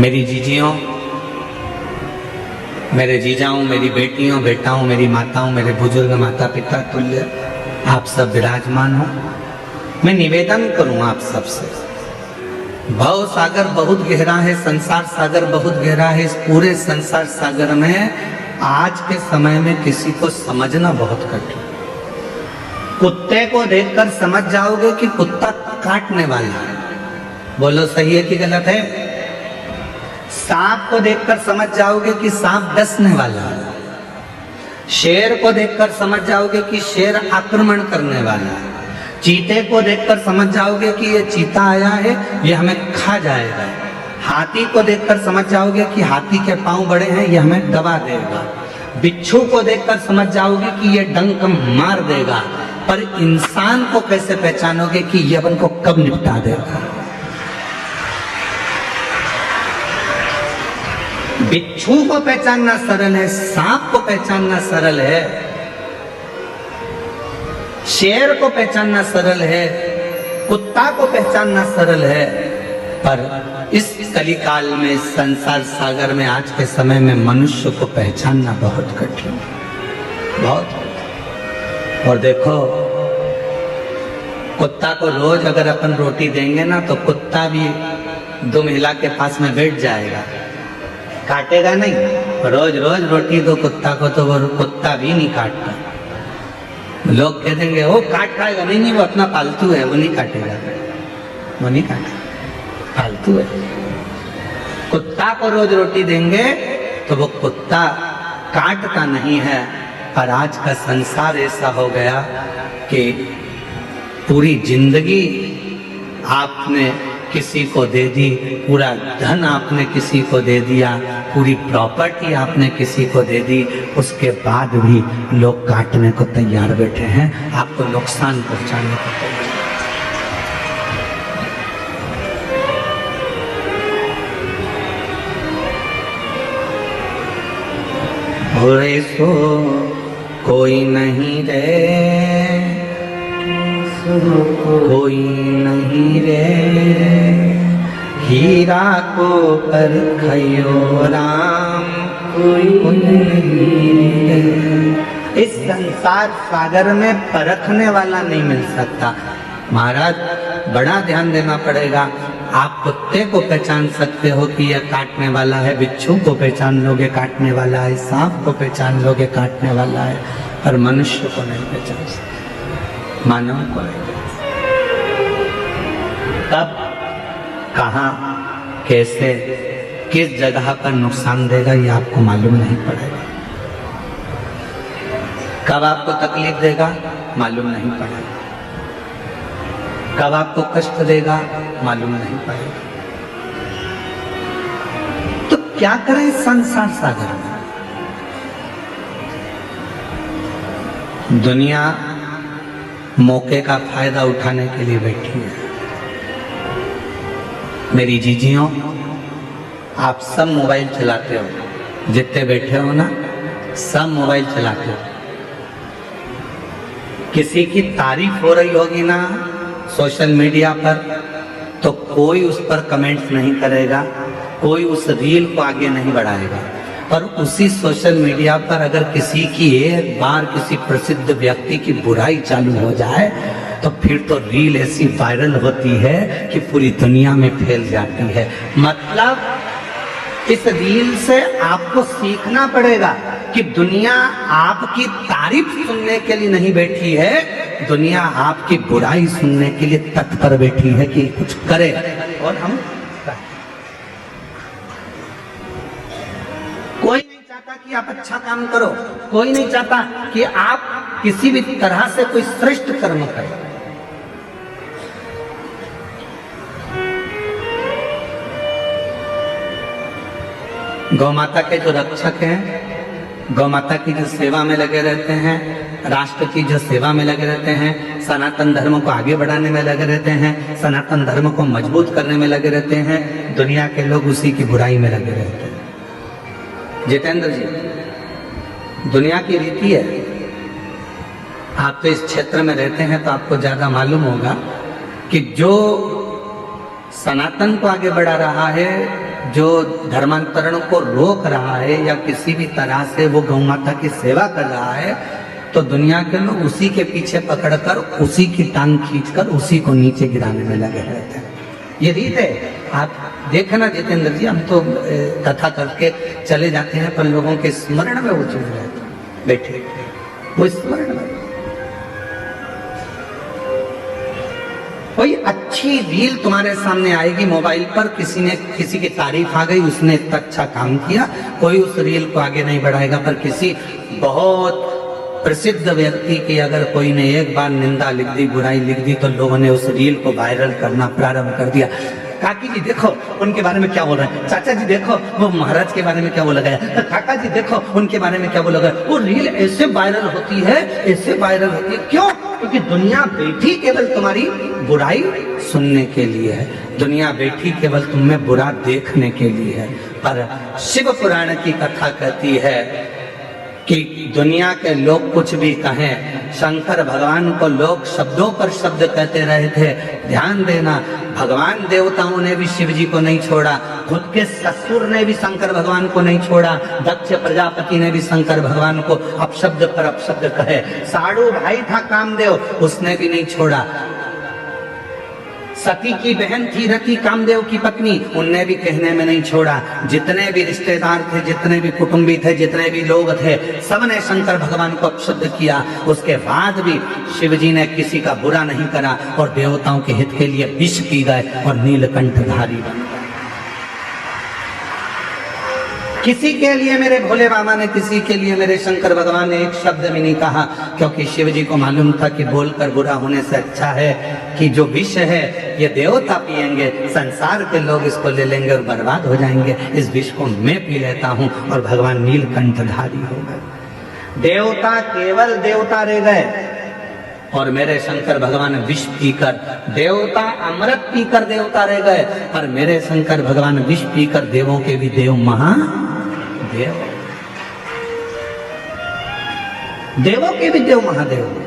मेरी जीजियों, मेरे जीजाओं, मेरी बेटियों, बेटाओं, मेरी माताओं, मेरे बुजुर्ग माता पिता तुल्य आप सब विराजमान हो। मैं निवेदन करूं आप सबसे, भव सागर बहुत गहरा है, संसार सागर बहुत गहरा है। इस पूरे संसार सागर में आज के समय में किसी को समझना बहुत कठिन। कुत्ते को देखकर समझ जाओगे कि कुत्ता काटने वाला है, बोलो सही है कि गलत है। सांप को देखकर समझ जाओगे कि सांप डसने वाला है। शेर को देखकर समझ जाओगे कि शेर आक्रमण करने वाला है। चीते को देखकर समझ जाओगे कि ये चीता आया है, ये हमें खा जाएगा। हाथी को देखकर समझ जाओगे कि हाथी के पांव बड़े हैं, ये हमें दबा देगा। बिच्छू को देखकर समझ जाओगे कि ये डंक मार देगा। पर इंसान को कैसे पहचानोगे कि ये अपन को कब निपटा देगा? बिच्छू को पहचानना सरल है, सांप को पहचानना सरल है, शेर को पहचानना सरल है, कुत्ता को पहचानना सरल है। पर इस कलिकाल में, संसार सागर में, आज के समय में मनुष्य को पहचानना बहुत कठिन, बहुत। और देखो, कुत्ता को रोज अगर अपन रोटी देंगे ना तो कुत्ता भी दो महिला के पास में बैठ जाएगा, काटेगा नहीं। रोज रोज रोटी दो कुत्ता को तो वो कुत्ता भी नहीं काटता। लोग कह देंगे वो काट खाएगा, नहीं नहीं वो अपना पालतू है, वो नहीं काटेगा, वो नहीं काटेगा, पालतू है। कुत्ता को रोज रोटी देंगे तो वो कुत्ता काटता नहीं है। पर आज का संसार ऐसा हो गया कि पूरी जिंदगी आपने किसी को दे दी, पूरा धन आपने किसी को दे दिया, पूरी प्रॉपर्टी आपने किसी को दे दी, उसके बाद भी लोग काटने को तैयार बैठे हैं, आपको नुकसान पहुंचाने को तैयार। भोरे सो कोई नहीं रे, कोई नहीं रे, हीरा को परखयो राम, कोई नहीं रे। इस संसार सागर में परखने वाला नहीं मिल सकता। महाराज, बड़ा ध्यान देना पड़ेगा। आप कुत्ते को पहचान सकते हो कि यह काटने वाला है, बिच्छू को पहचान लोगे काटने वाला है, सांप को पहचान लोगे काटने वाला है, पर मनुष्य को नहीं पहचान सकते, मानव को नहीं। कब, कहाँ, कैसे, किस जगह पर नुकसान देगा ये आपको मालूम नहीं पड़ेगा। कब आपको तकलीफ देगा मालूम नहीं पड़ेगा, कब आपको कष्ट देगा मालूम नहीं पड़ेगा। तो क्या करें संसार सागर में? दुनिया मौके का फायदा उठाने के लिए बैठी है। मेरी जीजियों, आप सब मोबाइल चलाते हो, जितने बैठे हो ना सब मोबाइल चलाते हो। किसी की तारीफ हो रही होगी ना सोशल मीडिया पर, तो कोई उस पर कमेंट्स नहीं करेगा, कोई उस रील को आगे नहीं बढ़ाएगा। पर उसी सोशल मीडिया पर अगर किसी की एक बार किसी प्रसिद्ध व्यक्ति की बुराई चालू हो जाए तो फिर तो रील ऐसी वायरल होती है कि पूरी दुनिया में फैल जाती है। मतलब इस रील से आपको सीखना पड़ेगा कि दुनिया आपकी तारीफ सुनने के लिए नहीं बैठी है, दुनिया आपकी बुराई सुनने के लिए तत्पर बैठी है कि कुछ करे। और हम, कोई नहीं चाहता कि आप अच्छा काम करो, कोई नहीं चाहता कि आप किसी भी तरह से कोई श्रेष्ठ कर्म करें। गौ माता के जो रक्षक हैं, गौ माता की जो सेवा में लगे रहते हैं, राष्ट्र की जो सेवा में लगे रहते हैं, सनातन धर्म को आगे बढ़ाने में लगे रहते हैं, सनातन धर्म को मजबूत करने में लगे रहते हैं, दुनिया के लोग उसी की बुराई में लगे रहते हैं। जितेंद्र जी, दुनिया की रीति है, आप तो इस क्षेत्र में रहते हैं तो आपको ज्यादा मालूम होगा कि जो सनातन को आगे बढ़ा रहा है जो धर्मांतरण को रोक रहा है या किसी भी तरह से वो गौ माता की सेवा कर रहा है, तो दुनिया के लोग उसी के पीछे पकड़कर उसी की टांग खींचकर उसी को नीचे गिराने में लगे रहते हैं। ये रीत है। आप देखना जितेंद्र जी, हम तो कथा करके चले जाते हैं, पर लोगों के स्मरण में वो चीज रहती है, बैठे वो स्मरण में। कोई अच्छी रील तुम्हारे सामने आएगी मोबाइल पर, किसी की तारीफ आ गई, उसने इतना अच्छा काम किया, कोई उस रील को आगे नहीं बढ़ाएगा। पर किसी बहुत प्रसिद्ध व्यक्ति की अगर कोई ने एक बार निंदा लिख दी, बुराई लिख दी, तो लोगों ने उस रील को वायरल करना प्रारंभ कर दिया। काकी जी देखो उनके बारे में क्या बोल रहे हैं, चाचा जी देखो वो महाराज के बारे में क्या बोला गया, काका जी देखो उनके बारे में क्या बोला गया। वो रील ऐसे वायरल होती है, ऐसे वायरल होती है। क्यों? क्योंकि दुनिया बैठी केवल तुम्हारी बुराई सुनने के लिए है, दुनिया बैठी केवल तुम में बुरा देखने के लिए है। पर शिव पुराण की कथा कहती है कि दुनिया के लोग कुछ भी कहें, शंकर भगवान को लोग शब्दों पर शब्द कहते रहे थे। ध्यान देना, भगवान देवताओं ने भी शिव जी को नहीं छोड़ा, खुद के ससुर ने भी शंकर भगवान को नहीं छोड़ा, दक्ष प्रजापति ने भी शंकर भगवान को अपशब्द पर अपशब्द कहे। साड़ू भाई था कामदेव, उसने भी नहीं छोड़ा। सती की बहन थी रति, कामदेव की पत्नी, उनने भी कहने में नहीं छोड़ा। जितने भी रिश्तेदार थे, जितने भी कुटुंबी थे, जितने भी लोग थे, सबने शंकर भगवान को अपशब्द किया। उसके बाद भी शिव जी ने किसी का बुरा नहीं करा और देवताओं के हित के लिए विष पी गए और नीलकंठधारी बन गए। किसी के लिए मेरे भोले बाबा ने, किसी के लिए मेरे शंकर भगवान ने एक शब्द भी नहीं कहा, क्योंकि शिव जी को मालूम था कि बोलकर बुरा होने से अच्छा है कि जो विष है ये देवता पिएंगे, संसार के लोग इसको ले लेंगे और बर्बाद हो जाएंगे। इस विष को मैं पी लेता हूँ और भगवान नीलकंठधारी हो गए। देवता केवल देवता रह गए और मेरे शंकर भगवान विष पीकर, देवता अमृत पीकर देवता रह गए, पर मेरे शंकर भगवान विष पीकर देवों के भी देव महादेव, देवों के भी देव महादेव।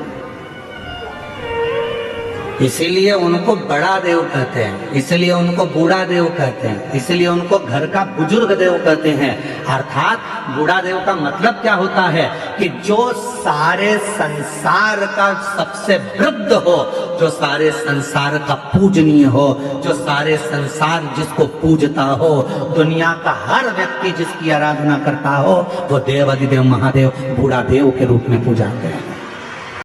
इसीलिए उनको बड़ा देव कहते हैं, इसलिए उनको बूढ़ा देव कहते हैं, इसलिए उनको घर का बुजुर्ग देव कहते हैं। अर्थात बूढ़ा देव का मतलब क्या होता है कि जो सारे संसार का सबसे वृद्ध हो, जो सारे संसार का पूजनीय हो, जो सारे संसार जिसको पूजता हो, दुनिया का हर व्यक्ति जिसकी आराधना करता हो, वो देव अधिदेव महादेव बूढ़ा देव के रूप में पूजा करता है।